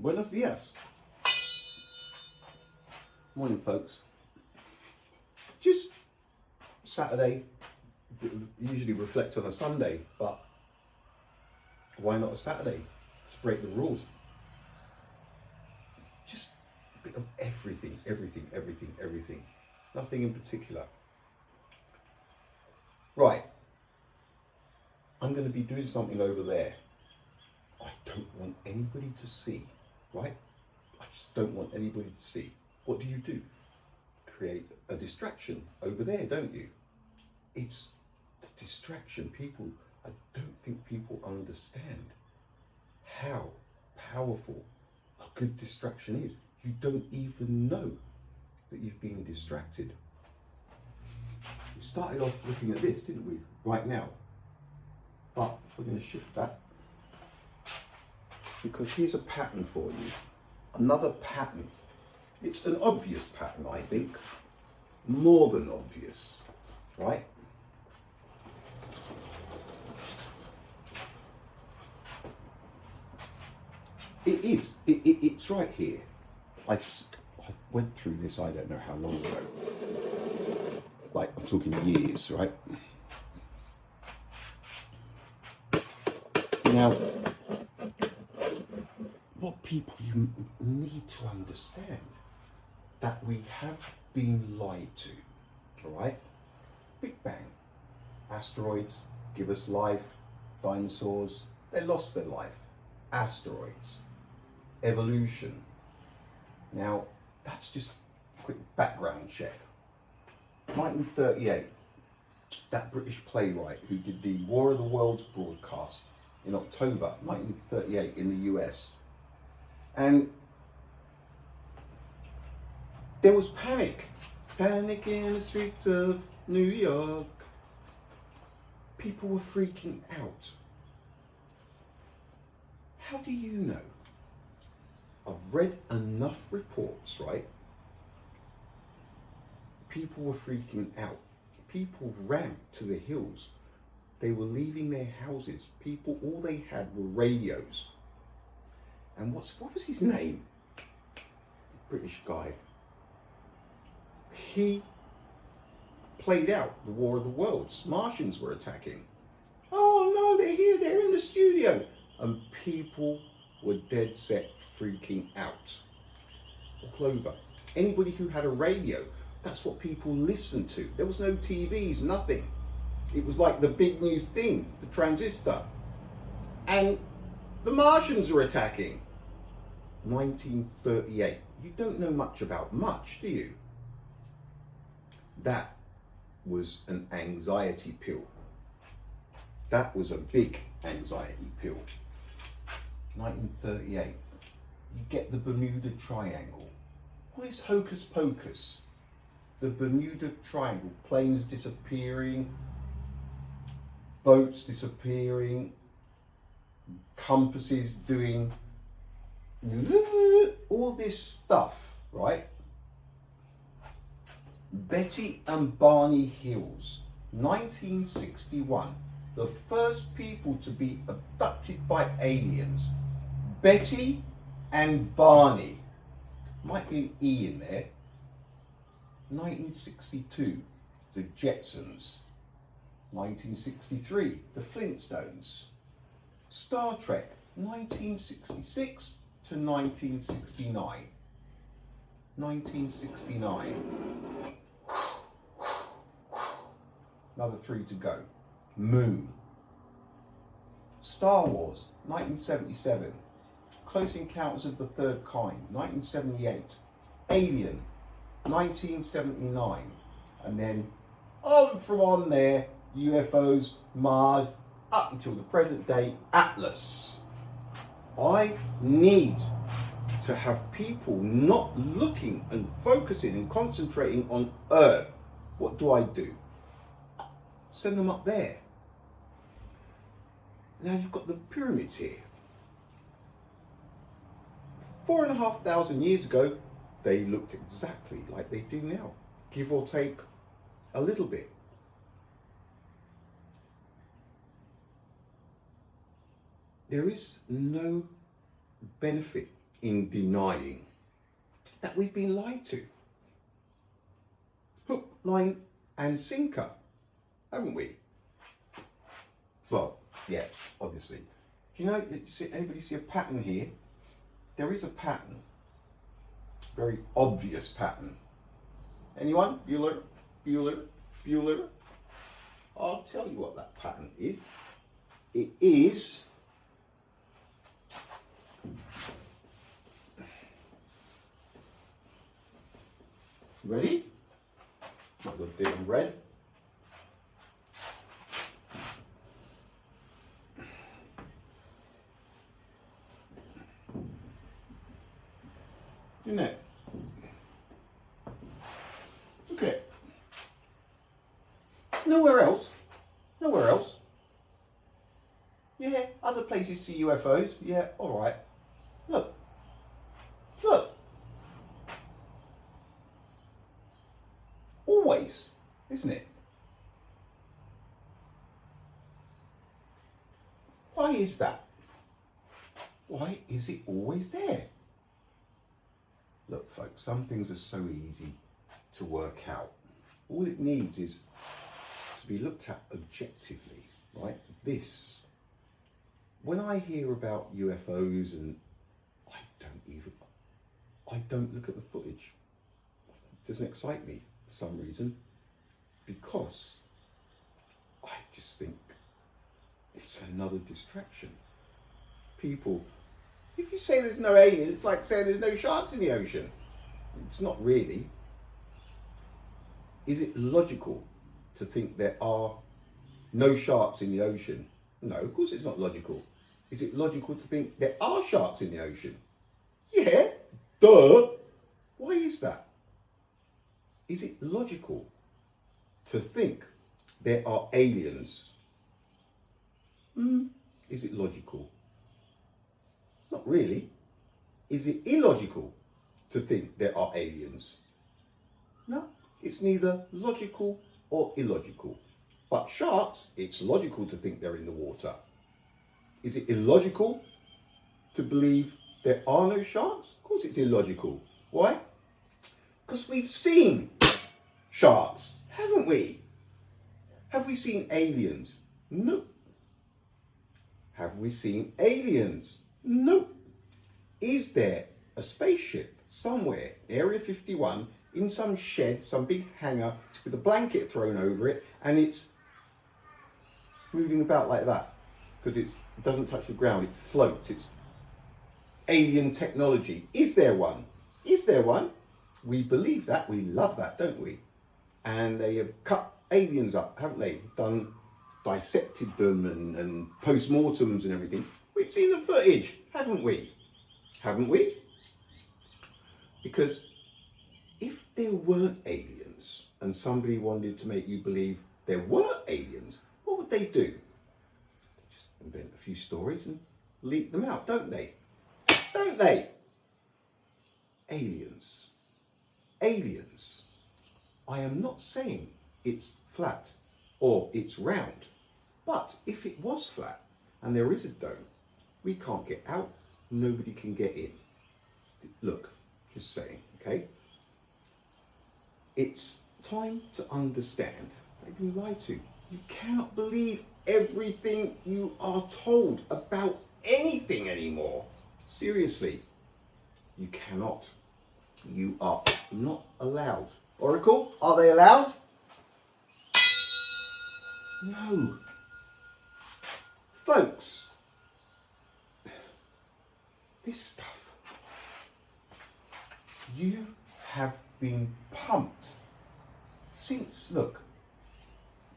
Buenos dias. Morning, folks. Just Saturday, usually reflect on a Sunday, but why not a Saturday? Let's break the rules. Just a bit of everything. Nothing in particular. Right. I'm going to be doing something over there. I don't want anybody to see, right? I just don't want anybody to see. What do? Create a distraction over there, don't you? It's the distraction. I don't think people understand how powerful a good distraction is. You don't even know that you've been distracted. We started off looking at this, didn't we? Right now. But we're going to shift that. Because here's a pattern for you. Another pattern. It's an obvious pattern, I think. More than obvious, right? It is. It's right here. I went through this, I don't know how long ago. Like, I'm talking years, right? Now, what people you need to understand that we have been lied to, all right? Big Bang, asteroids give us life, dinosaurs, they lost their life, asteroids, evolution. Now, that's just a quick background check. 1938, that British playwright who did the War of the Worlds broadcast in October 1938 in the US. And there was panic in the streets of New York. People were freaking out. How do you know? I've read enough reports, right? People were freaking out. People ran to the hills. They were leaving their houses. People, all they had were radios. And what was his name? British guy. He played out the War of the Worlds. Martians were attacking. Oh no, they're here, they're in the studio. And people were dead set freaking out. All over. Anybody who had a radio, that's what people listened to. There was no TVs, nothing. It was like the big new thing, the transistor. And the Martians were attacking. 1938. You don't know much about much, do you? That was an anxiety pill. That was a big anxiety pill. 1938. You get the Bermuda Triangle. What is hocus pocus? The Bermuda Triangle, planes disappearing, boats disappearing, compasses doing all this stuff, right? Betty and Barney Hills, 1961, the first people to be abducted by aliens. Betty and Barney, might be an E in there. 1962, the Jetsons. 1963, the Flintstones. Star Trek, 1966 to 1969. 1969. Another 3 to go. Moon. Star Wars, 1977. Close Encounters of the Third Kind, 1978. Alien, 1979. And then on there, UFOs, Mars, up until the present day, Atlas. I need to have people not looking and focusing and concentrating on Earth. What do? Send them up there. Now you've got the pyramids here. 4,500 years ago, they looked exactly like they do now, give or take a little bit. There is no benefit in denying that we've been lied to. Hook, line and sinker, haven't we? Well, yeah, obviously. Do you know, anybody see a pattern here? There is a pattern. Very obvious pattern. Anyone? Bueller? Bueller? Bueller? I'll tell you what that pattern is. It is ready? Might as well do it in red. Isn't it? Look at it. Nowhere else. Nowhere else. Yeah, other places see UFOs. Yeah, alright. Look. Look. Always, isn't it? Why is that? Why is it always there? Look, folks, some things are so easy to work out. All it needs is to be looked at objectively, right? When I hear about UFOs and I don't look at the footage. It doesn't excite me for some reason, because I just think it's another distraction. People, if you say there's no alien, it's like saying there's no sharks in the ocean. It's not really. Is it logical to think there are no sharks in the ocean? No, of course it's not logical. Is it logical to think there are sharks in the ocean? Yeah, duh. Why is that? Is it logical to think there are aliens? Is it logical? Not really. Is it illogical to think there are aliens? No, it's neither logical or illogical. But sharks, it's logical to think they're in the water. Is it illogical to believe there are no sharks? Of course it's illogical. Why? Because we've seen sharks, haven't we? Have we seen aliens? No. Have we seen aliens? No. Is there a spaceship somewhere, Area 51, in some shed, some big hangar, with a blanket thrown over it, and it's moving about like that? Because it doesn't touch the ground, it floats. It's alien technology. Is there one? Is there one? We believe that, we love that, don't we? And they have cut aliens up, haven't they? Dissected them and post-mortems and everything. We've seen the footage, haven't we? Haven't we? Because if there weren't aliens and somebody wanted to make you believe there were aliens, what would they do? They just invent a few stories and leak them out, don't they? Don't they? Aliens. Aliens. I am not saying it's flat or it's round, but if it was flat and there is a dome, we can't get out, nobody can get in. Look, just saying, okay? It's time to understand that you've been lied to. You cannot believe everything you are told about anything anymore. Seriously, you cannot. You are not allowed. Oracle, are they allowed? No. Folks, this stuff, you have been pumped since, look,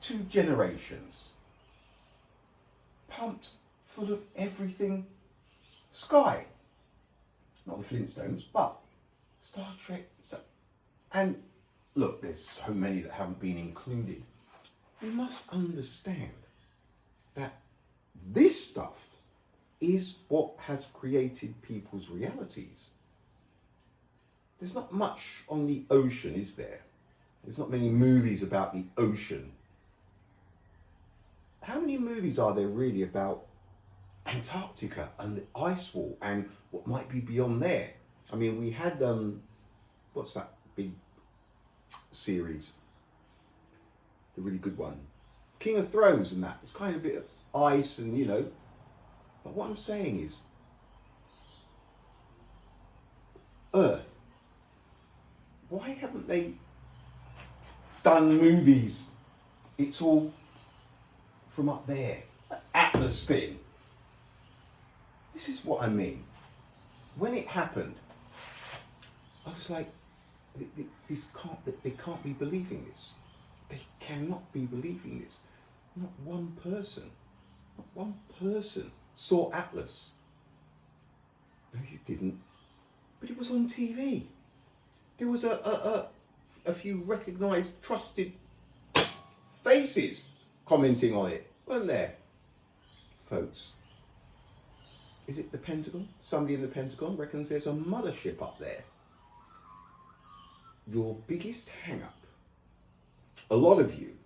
2 generations. Pumped full of everything Sky. Not the Flintstones, but Star Trek. And look, there's so many that haven't been included. We must understand that this stuff is what has created people's realities. There's not much on the ocean, is there? There's not many movies about the ocean. How many movies are there really about Antarctica and the ice wall and what might be beyond there. I mean, we had what's that big series, the really good one, King of Thrones, and that. It's kind of a bit of ice and, you know. But what I'm saying is, Earth, why haven't they done movies? It's all from up there. Atlas thing. This is what I mean. When it happened, I was like, they can't be believing this. They cannot be believing this. Not one person saw Atlas. No, you didn't. But it was on TV. There was a few recognised, trusted faces commenting on it, weren't there? Folks, is it the Pentagon? Somebody in the Pentagon reckons there's a mothership up there. Your biggest hang-up, a lot of you,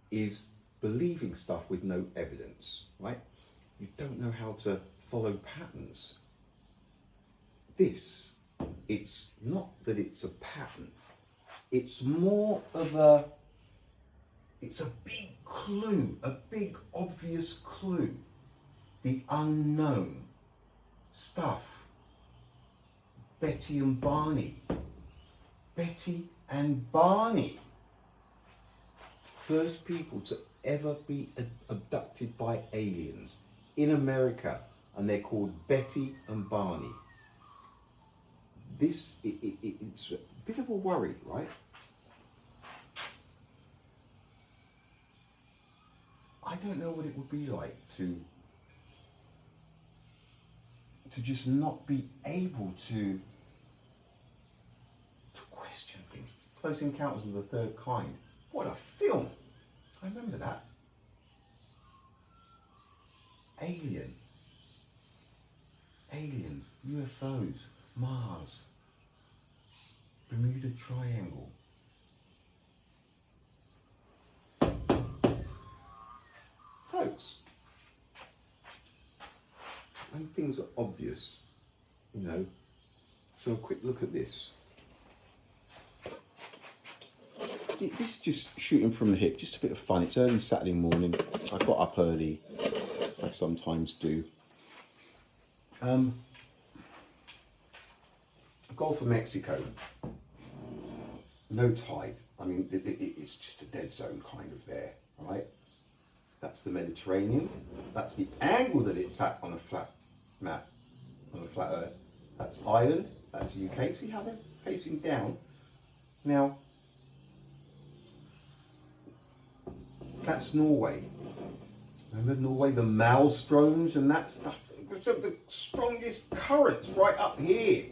is believing stuff with no evidence, right? You don't know how to follow patterns. It's not that it's a pattern. It's more of it's a big clue, a big obvious clue. The unknown stuff. Betty and Barney. Betty and Barney. First people to ever be abducted by aliens in America, and they're called Betty and Barney. It's a bit of a worry, right? I don't know what it would be like to just not be able to question things. Close Encounters of the Third Kind. What a film! I remember that. Aliens, UFOs, Mars, Bermuda Triangle. Folks, when things are obvious, you know, so a quick look at this. This is just shooting from the hip, just a bit of fun. It's early Saturday morning. I got up early, as I sometimes do. Gulf of Mexico, no tide. I mean, it's just a dead zone kind of there, right? That's the Mediterranean. That's the angle that it's at on a flat map, on a flat Earth. That's Ireland, that's the UK. See how they're facing down? Now, that's Norway. Remember Norway, the maelstroms and that stuff? The strongest currents right up here.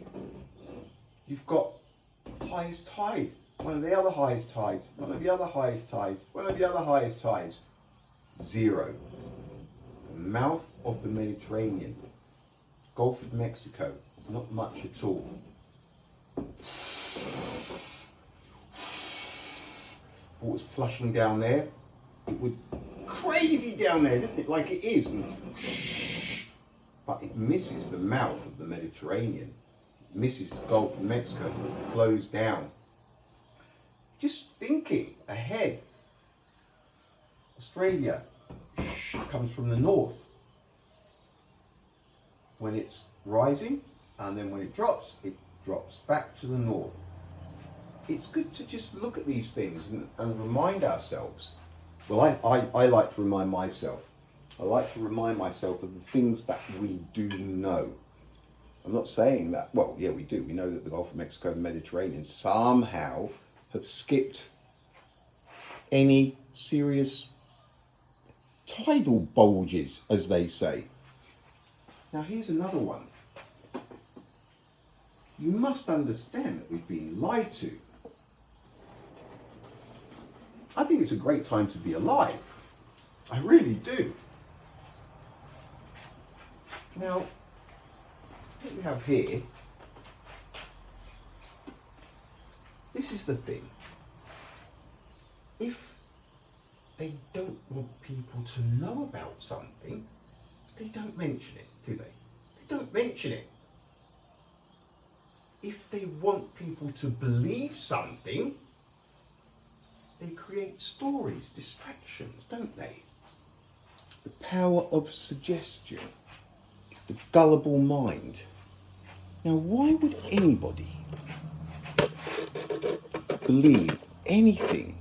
You've got highest tide, one of the other highest tides, one of the other highest tides, one of the other highest tides. Zero. The mouth of the Mediterranean, Gulf of Mexico, not much at all. Water's flushing down there. It would crazy down there, doesn't it? Like it is. But it misses the mouth of the Mediterranean. It misses the Gulf of Mexico. It flows down. Just thinking ahead. Australia comes from the north when it's rising, and then when it drops back to the north. It's good to just look at these things and remind ourselves. Well, I like to remind myself. I like to remind myself of the things that we do know. I'm not saying that, well, yeah, we do. We know that the Gulf of Mexico and the Mediterranean somehow have skipped any serious tidal bulges, as they say. Now, here's another one. You must understand that we've been lied to. I think it's a great time to be alive. I really do. Now, what we have here, this is the thing. If they don't want people to know about something, They don't mention it, do they? They don't mention it. If they want people to believe something, they create stories, distractions, don't they? The power of suggestion, the gullible mind. Now, why would anybody believe anything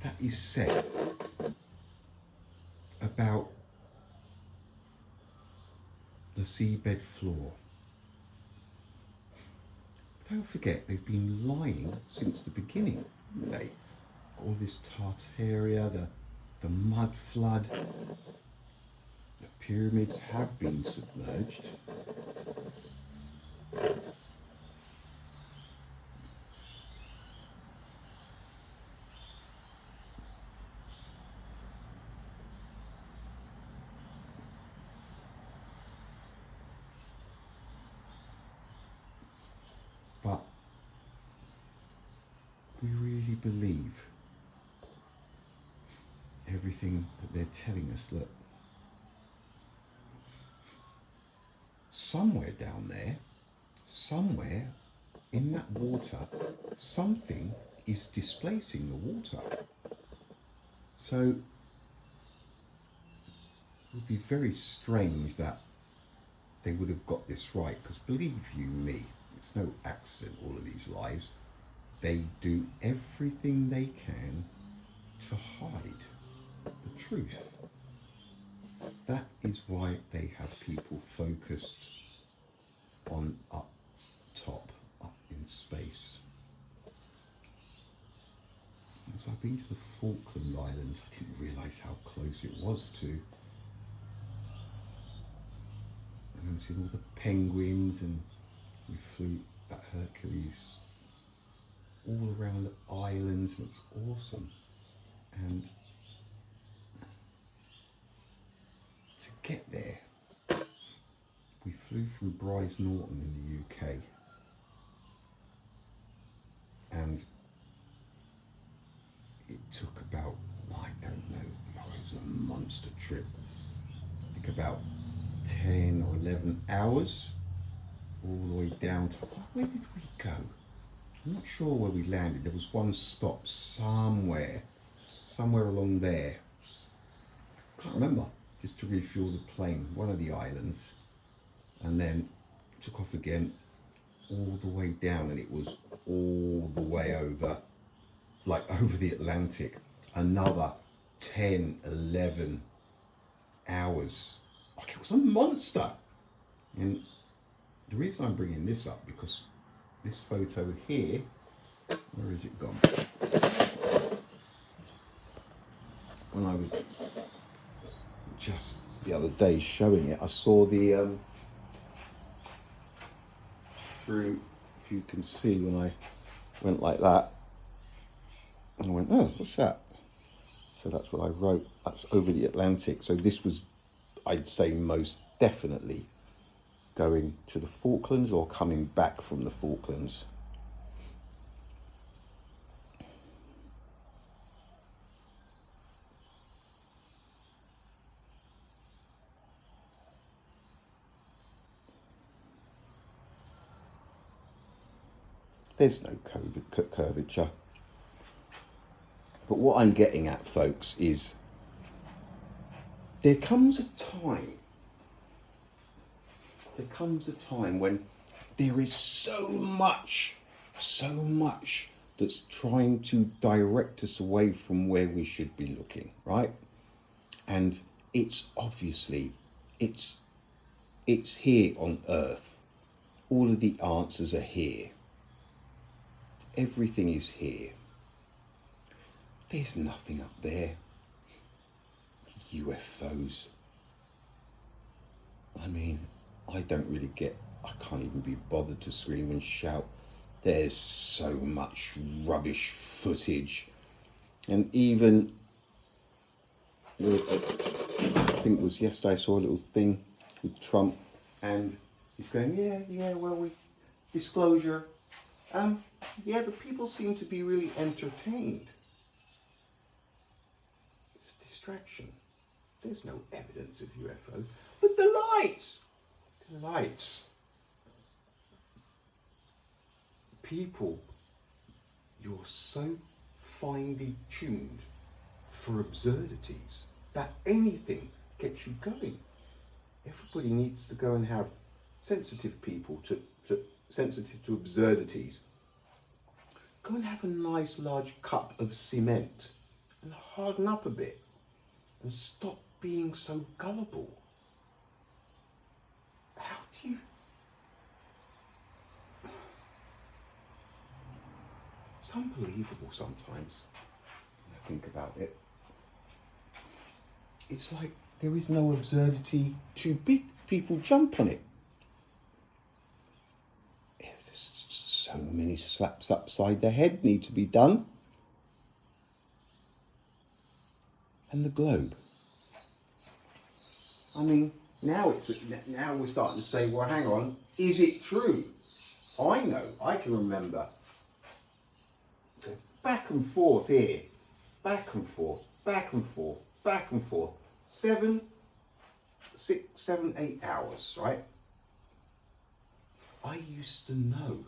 that is said about the seabed floor? Don't forget, they've been lying since the beginning, haven't they? All this Tartaria, the mud flood, the pyramids have been submerged. But we really believe everything that they're telling us. Look, somewhere down there, somewhere in that water, something is displacing the water. So it would be very strange that they would have got this right, because believe you me, it's no accident, all of these lies. They do everything they can to hide the truth. That is why they have people focused on up top, up in space. As I've been to the Falkland Islands, I didn't realise how close it was to. And I've seen all the penguins, and we flew at Hercules all around the islands, and it was awesome. And to get there, we flew from Brize Norton in the UK, and it took about, I don't know, it was a monster trip. I think about 10 or 11 hours, all the way down to, where did we go? I'm not sure where we landed. There was one stop somewhere along there. Can't remember, just to refuel the plane, one of the islands, and then took off again all the way down, and it was all the way over, like over the Atlantic, another 10, 11 hours. Like, it was a monster. And the reason I'm bringing this up, because this photo here, where is it gone? When I was just the other day showing it, I saw the, through, if you can see, when I went like that, and I went, oh, what's that? So that's what I wrote. That's over the Atlantic. So this was, I'd say, most definitely going to the Falklands or coming back from the Falklands. There's no curvature. But what I'm getting at, folks, is there comes a time when there is so much that's trying to direct us away from where we should be looking, right? And it's obviously, it's here on Earth. All of the answers are here. Everything is here. There's nothing up there. UFOs. I mean, I don't really get, I can't even be bothered to scream and shout. There's so much rubbish footage. And even, I think it was yesterday, I saw a little thing with Trump, and he's going, yeah, well, disclosure. Yeah, the people seem to be really entertained. It's a distraction. There's no evidence of UFOs. But the lights! The lights. People, you're so finely tuned for absurdities that anything gets you going. Everybody needs to go and have sensitive people sensitive to absurdities. Go and have a nice large cup of cement and harden up a bit and stop being so gullible. How do you... It's unbelievable sometimes when I think about it. It's like there is no absurdity too big. People jump on it. There's so many slaps upside the head need to be done. And the globe. I mean, now we're starting to say, well, hang on, is it true? I know, I can remember back and forth here, back and forth, back and forth, back and forth, 7, 6, 7, 8 hours, right? I used to know.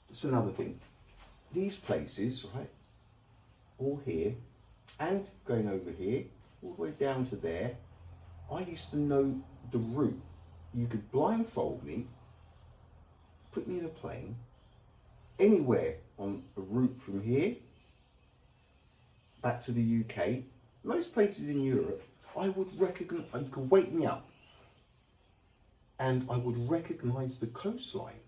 That's another thing. These places, right, all here, and going over here, all the way down to there, I used to know the route. You could blindfold me, put me in a plane, anywhere on a route from here back to the UK, most places in Europe, I would recognise, you could wake me up and I would recognise the coastline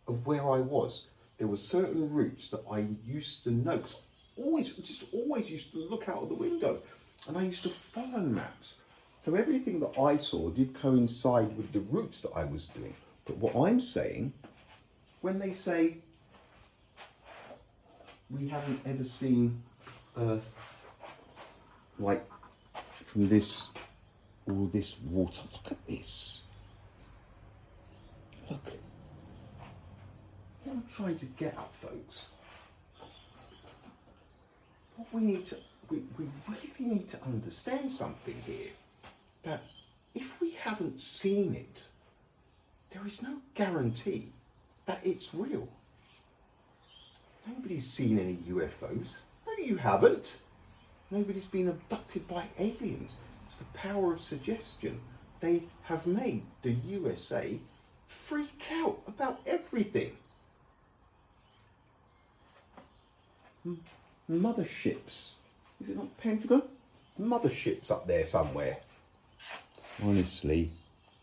of where I was. There were certain routes that I used to know, because always used to look out of the window and I used to follow maps. So everything that I saw did coincide with the routes that I was doing. But what I'm saying, when they say we haven't ever seen Earth like from this, all this water, look at this. Look. What I'm trying to get at, folks, what we really need to understand something here, that if we haven't seen it, there is no guarantee that it's real. Nobody's seen any UFOs. No, you haven't. Nobody's been abducted by aliens. It's the power of suggestion. They have made the USA freak out about everything. Motherships. Is it not Pentagon? Motherships up there somewhere. Honestly,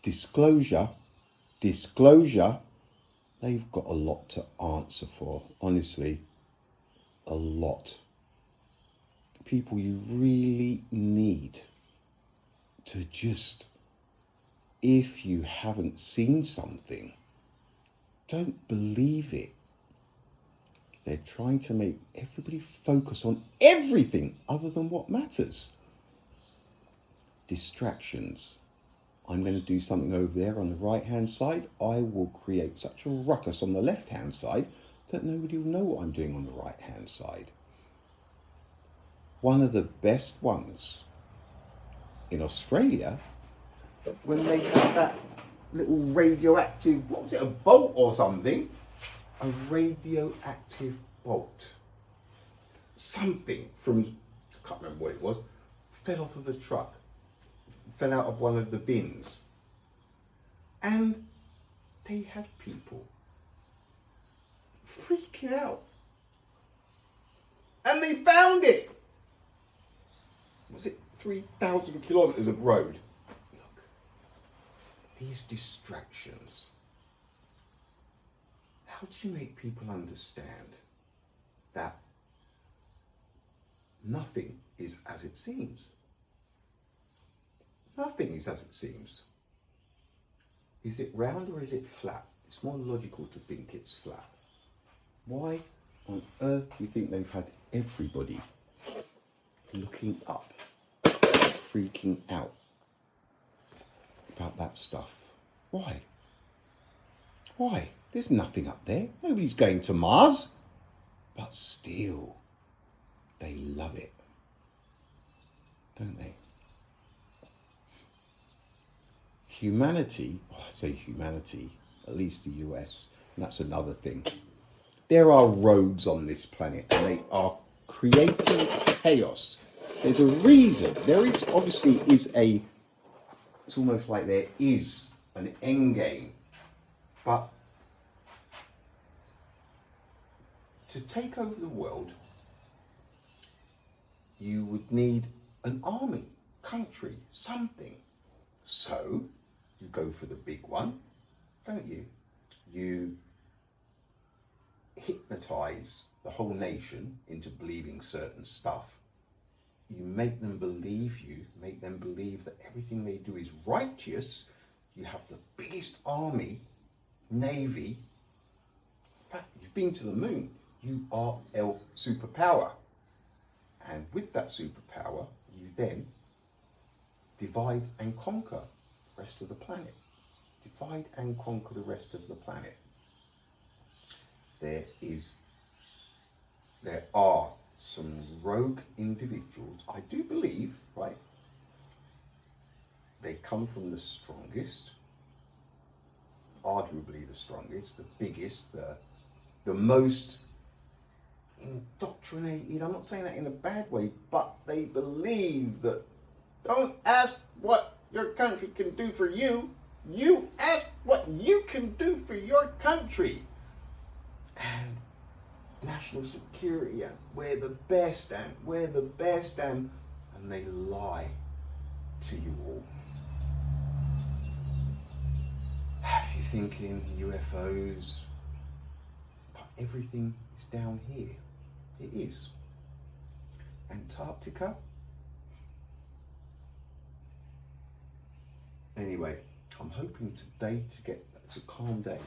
disclosure, they've got a lot to answer for. Honestly, a lot. People, you really need to just, if you haven't seen something, don't believe it. They're trying to make everybody focus on everything other than what matters. Distractions. I'm going to do something over there on the right-hand side. I will create such a ruckus on the left-hand side that nobody will know what I'm doing on the right-hand side. One of the best ones in Australia, when they had that little radioactive, what was it, a bolt or something? A radioactive bolt. Something from, I can't remember what it was, fell off of a truck, fell out of one of the bins. And they had people freaking out. And they found it. Was it 3,000 kilometres of road? Look, these distractions. How do you make people understand that nothing is as it seems? Nothing is as it seems. Is it round or is it flat? It's more logical to think it's flat. Why on earth do you think they've had everybody looking up, freaking out about that stuff? Why? Why? There's nothing up there. Nobody's going to Mars. But still, they love it, don't they? humanity, I say humanity, at least the US, and that's another thing. There are rogues on this planet and they are creating chaos. There's a reason. There is obviously it's almost like there is an end game. But to take over the world, you would need an army, country, something. So you go for the big one, don't you? You hypnotize the whole nation into believing certain stuff. You make them believe that everything they do is righteous. You have the biggest army, navy. In fact, you've been to the moon. You are a superpower. And with that superpower, you then divide and conquer the rest of the planet. Divide and conquer the rest of the planet. There are some rogue individuals, I do believe, right? They come from the strongest, arguably the strongest, the biggest, the most indoctrinated. I'm not saying that in a bad way, but they believe that don't ask what your country can do for you. You ask what you can do for your country. And national security, and we're the best, and they lie to you all. Have you thinking UFOs, but everything is down here. It is. Antarctica. Anyway, I'm hoping today it's a calm day.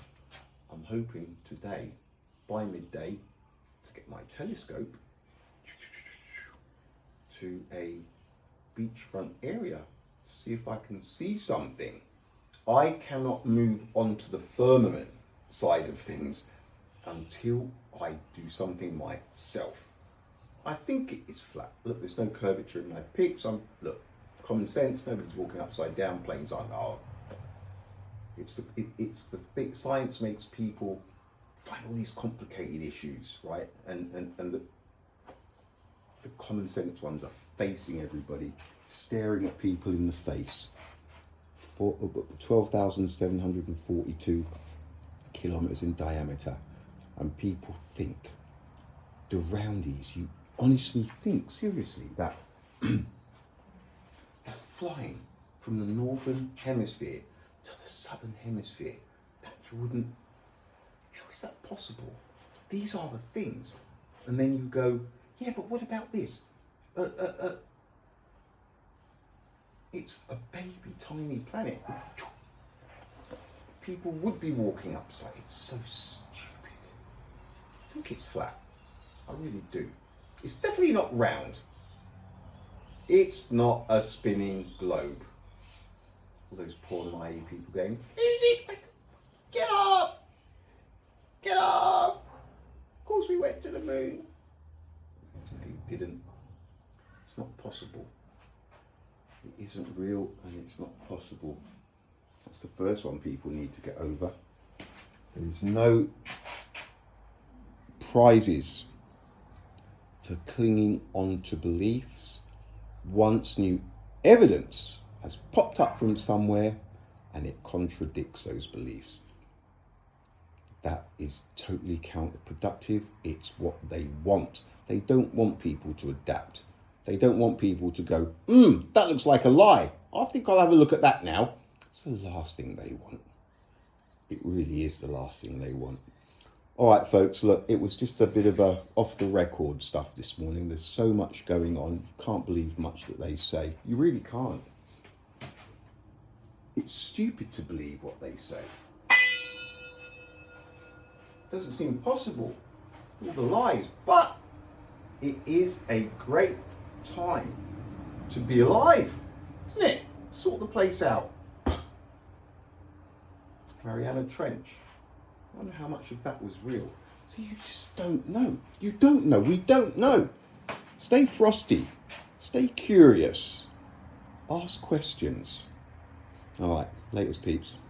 I'm hoping today, by midday, to get my telescope to a beachfront area, see if I can see something. I cannot move onto the firmament side of things until I do something myself. I think it is flat. Look, there's no curvature in my pics. Look, common sense. Nobody's walking upside down. Planes aren't. Oh, it's the thing. Science makes people find all these complicated issues, right? And the common sense ones are facing everybody, staring at people in the face. 12,742 kilometers in diameter, and people think, the roundies, you honestly think seriously that they're flying from the northern hemisphere to the southern hemisphere, that you wouldn't. How is that possible? These are the things. And then you go, yeah, but what about this? It's a baby tiny planet. People would be walking upside. It's so stupid. I think it's flat. I really do. It's definitely not round. It's not a spinning globe. All those poor naive people going, who's this? Get off! Get off! Of course we went to the moon. No, you didn't. It's not possible. It isn't real and it's not possible. That's the first one people need to get over. There is no prizes for clinging on to beliefs once new evidence has popped up from somewhere and it contradicts those beliefs. That is totally counterproductive. It's what they want. They don't want people to adapt. They don't want people to go, that looks like a lie. I think I'll have a look at that now. It's the last thing they want. It really is the last thing they want. All right, folks, look, it was just a bit of a off-the-record stuff this morning. There's so much going on. You can't believe much that they say. You really can't. It's stupid to believe what they say. Doesn't seem possible. All the lies. But it is a great time to be alive, isn't it? Sort the place out. Mariana Trench. I wonder how much of that was real. So you just don't know. You don't know. We don't know. Stay frosty. Stay curious. Ask questions. All right. Latest peeps.